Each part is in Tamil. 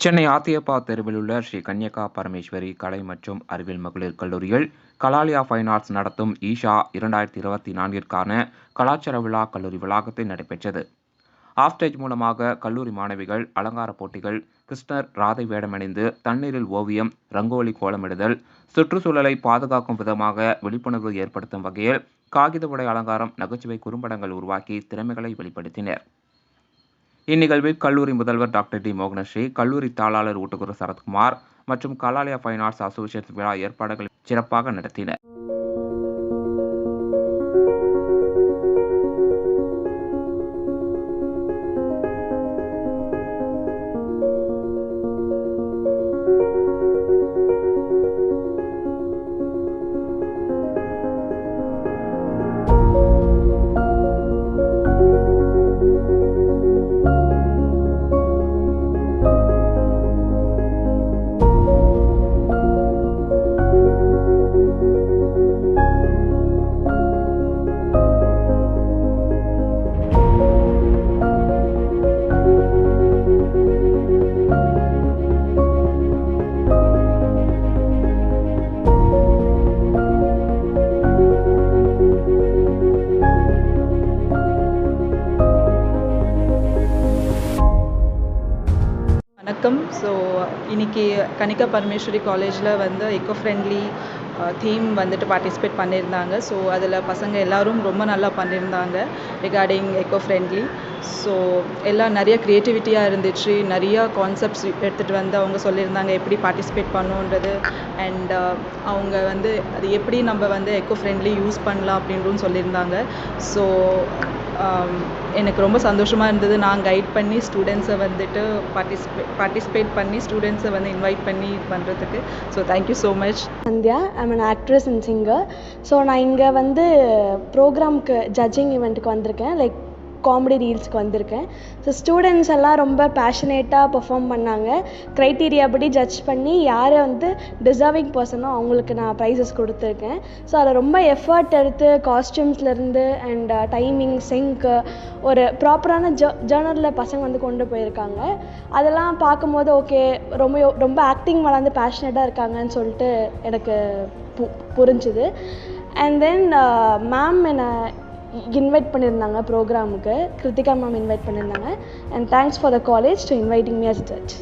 சென்னை ஆத்தியப்பா தெருவில் உள்ள ஸ்ரீ கன்யகா பரமேஸ்வரி கலை மற்றும் அறிவியல் மகளிர் கல்லூரியில் கலாலயா ஃபைன் ஆர்ட்ஸ் நடத்தும் ஈஷா 2024ற்கான கலாச்சார விழா கல்லூரி வளாகத்தில் நடைபெற்றது. ஆஃப் ஸ்டேஜ் மூலமாக கல்லூரி மாணவிகள் அலங்கார போட்டிகள், கிருஷ்ணர் ராதை வேடமணிந்து தண்ணீரில் ஓவியம், ரங்கோலி கோலமிடுதல், சுற்றுச்சூழலை பாதுகாக்கும் விதமாக விழிப்புணர்வு ஏற்படுத்தும் வகையில் காகித உடை அலங்காரம், நகைச்சுவை குறும்படங்கள் உருவாக்கி திறமைகளை வெளிப்படுத்தினர். இந்நிகழ்வில் கல்லூரி முதல்வர் டாக்டர் டி மோகனஸ்ரீ, கல்லூரி தாளாளர் ஊட்டுக்குரு சரத்குமார் மற்றும் கலாலயா ஃபைன் ஆர்ட்ஸ் அசோசியேஷன் விழா ஏற்பாடுகள் சிறப்பாக நடத்தினர். வணக்கம். இன்னைக்கு கனிகா பரமேஸ்வரி காலேஜில் வந்து எக்கோ ஃப்ரெண்ட்லி தீம் வந்துட்டு பார்ட்டிசிபேட் பண்ணியிருந்தாங்க. அதில் பசங்க எல்லோரும் ரொம்ப நல்லா பண்ணியிருந்தாங்க ரிகார்டிங் எக்கோ ஃப்ரெண்ட்லி. எல்லாம் நிறைய க்ரியேட்டிவிட்டியாக இருந்துச்சு. நிறையா கான்செப்ட்ஸ் எடுத்துகிட்டு வந்து அவங்க சொல்லியிருந்தாங்க எப்படி பார்ட்டிசிபேட் பண்ணணுன்றது. அண்ட் அவங்க வந்து அது எப்படி நம்ம வந்து எக்கோ ஃப்ரெண்ட்லி யூஸ் பண்ணலாம் அப்படின்றது சொல்லியிருந்தாங்க. எனக்கு ரொம்ப சந்தோஷமாக இருந்தது. நான் கைட் பண்ணி ஸ்டூடெண்ட்ஸை வந்துட்டு பார்ட்டிசிபேட் பண்ணி ஸ்டூடெண்ட்ஸை வந்து இன்வைட் பண்ணி பண்ணுறதுக்கு. Thank you so much. Sandhya, I'm an actress and singer. நான் இங்கே வந்து ப்ரோக்ராம்க்கு ஜட்ஜிங் ஈவெண்ட்டுக்கு வந்திருக்கேன். லைக் காமெடி ரீல்ஸ்க்கு வந்திருக்கேன். ஸ்டூடெண்ட்ஸ் எல்லாம் ரொம்ப பேஷனேட்டாக பெர்ஃபார்ம் பண்ணாங்க. க்ரைட்டீரியா படி ஜட்ஜ் பண்ணி யாரை வந்து டிசர்விங் பர்சனோ அவங்களுக்கு நான் ப்ரைஸஸ் கொடுத்துருக்கேன். அதில் ரொம்ப எஃபர்ட் எடுத்து காஸ்டியூம்ஸ்லேருந்து அண்ட் டைமிங், சிங்க்கு, ஒரு ப்ராப்பரான ஜேர்னலில் பசங்க வந்து கொண்டு போயிருக்காங்க. அதெல்லாம் பார்க்கும்போது ஓகே, ரொம்ப ஆக்டிங் மேலே வந்து பேஷனேட்டாக இருக்காங்கன்னு சொல்லிட்டு எனக்கு புரிஞ்சுது. அண்ட் தென் மேம் என்னை இன்வைட் பண்ணியிருந்தாங்க ப்ரோக்ராமுக்கு. கிருத்திகா மேம் இன்வைட் பண்ணியிருந்தாங்க. And thanks for the college to inviting me as judge.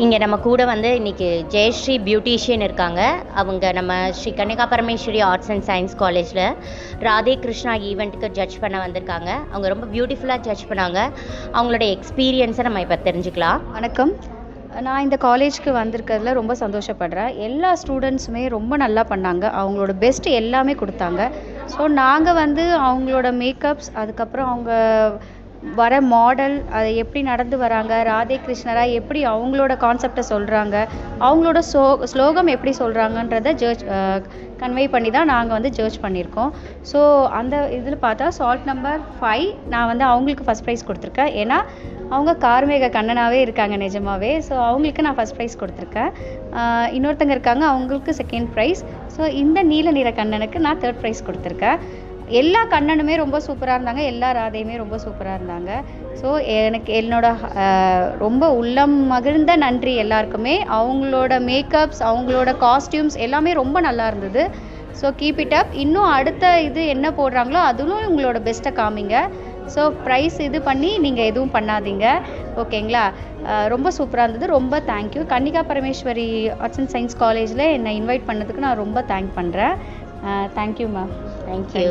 இங்கே நம்ம கூட வந்து இன்றைக்கி ஜெயஸ்ரீ பியூட்டிஷியன் இருக்காங்க. அவங்க நம்ம Sri Kanyaka Parameswari arts and science காலேஜில் ராதே கிருஷ்ணா ஈவெண்ட்டுக்கு ஜட்ஜ் பண்ண வந்திருக்காங்க. அவங்க ரொம்ப பியூட்டிஃபுல்லாக ஜட்ஜ் பண்ணாங்க. அவங்களோட எக்ஸ்பீரியன்ஸை நம்ம இப்போ தெரிஞ்சுக்கலாம். வணக்கம். நான் இந்த காலேஜ்க்கு வந்திருக்கிறதுல ரொம்ப சந்தோஷப்படுறேன். எல்லா ஸ்டூடெண்ட்ஸுமே ரொம்ப நல்லா பண்ணாங்க. அவங்களோட பெஸ்ட்டு எல்லாமே கொடுத்தாங்க. நாங்கள் வந்து அவங்களோட மேக்கப்ஸ், அதுக்கப்புறம் அவங்க வர மாடல், அதை எப்படி நடந்து வராங்க, ராதே கிருஷ்ணராக எப்படி அவங்களோட கான்செப்டை சொல்கிறாங்க, அவங்களோட ஸ்லோகம் எப்படி சொல்கிறாங்கன்றத கன்வே பண்ணி தான் நாங்கள் வந்து ஜட்ஜ் பண்ணியிருக்கோம். அந்த இதில் பார்த்தா சால்ட் நம்பர் 5 நான் வந்து அவங்களுக்கு ஃபஸ்ட் ப்ரைஸ் கொடுத்துருக்கேன். ஏன்னா அவங்க கார்மேக கண்ணனாகவே இருக்காங்க நிஜமாகவே. அவங்களுக்கு நான் ஃபஸ்ட் ப்ரைஸ் கொடுத்துருக்கேன். இன்னொருத்தங்க இருக்காங்க, அவங்களுக்கு செகண்ட் ப்ரைஸ். இந்த நீல நிற கண்ணனுக்கு நான் தேர்ட் ப்ரைஸ் கொடுத்துருக்கேன். எல்லா கண்ணனுமே ரொம்ப சூப்பராக இருந்தாங்க. எல்லா ராதையுமே ரொம்ப சூப்பராக இருந்தாங்க. எனக்கு என்னோட ரொம்ப உள்ளம் மகிழ்ந்த நன்றி எல்லாருக்குமே. அவங்களோட மேக்கப்ஸ், அவங்களோட காஸ்டியூம்ஸ் எல்லாமே ரொம்ப நல்லா இருந்தது. Keep it up. இன்னும் அடுத்த இது என்ன போடுறாங்களோ அதுவும் உங்களோட பெஸ்ட்டை காமிங்க. ப்ரைஸ் இது பண்ணி நீங்கள் எதுவும் பண்ணாதீங்க, ஓகேங்களா? ரொம்ப சூப்பராக இருந்தது. ரொம்ப thank you. Kannika Parameswari arts and science காலேஜில் என்னை இன்வைட் பண்ணதுக்கு நான் ரொம்ப தேங்க் பண்ணுறேன். Thank you ma'am. தேங்க்யூ.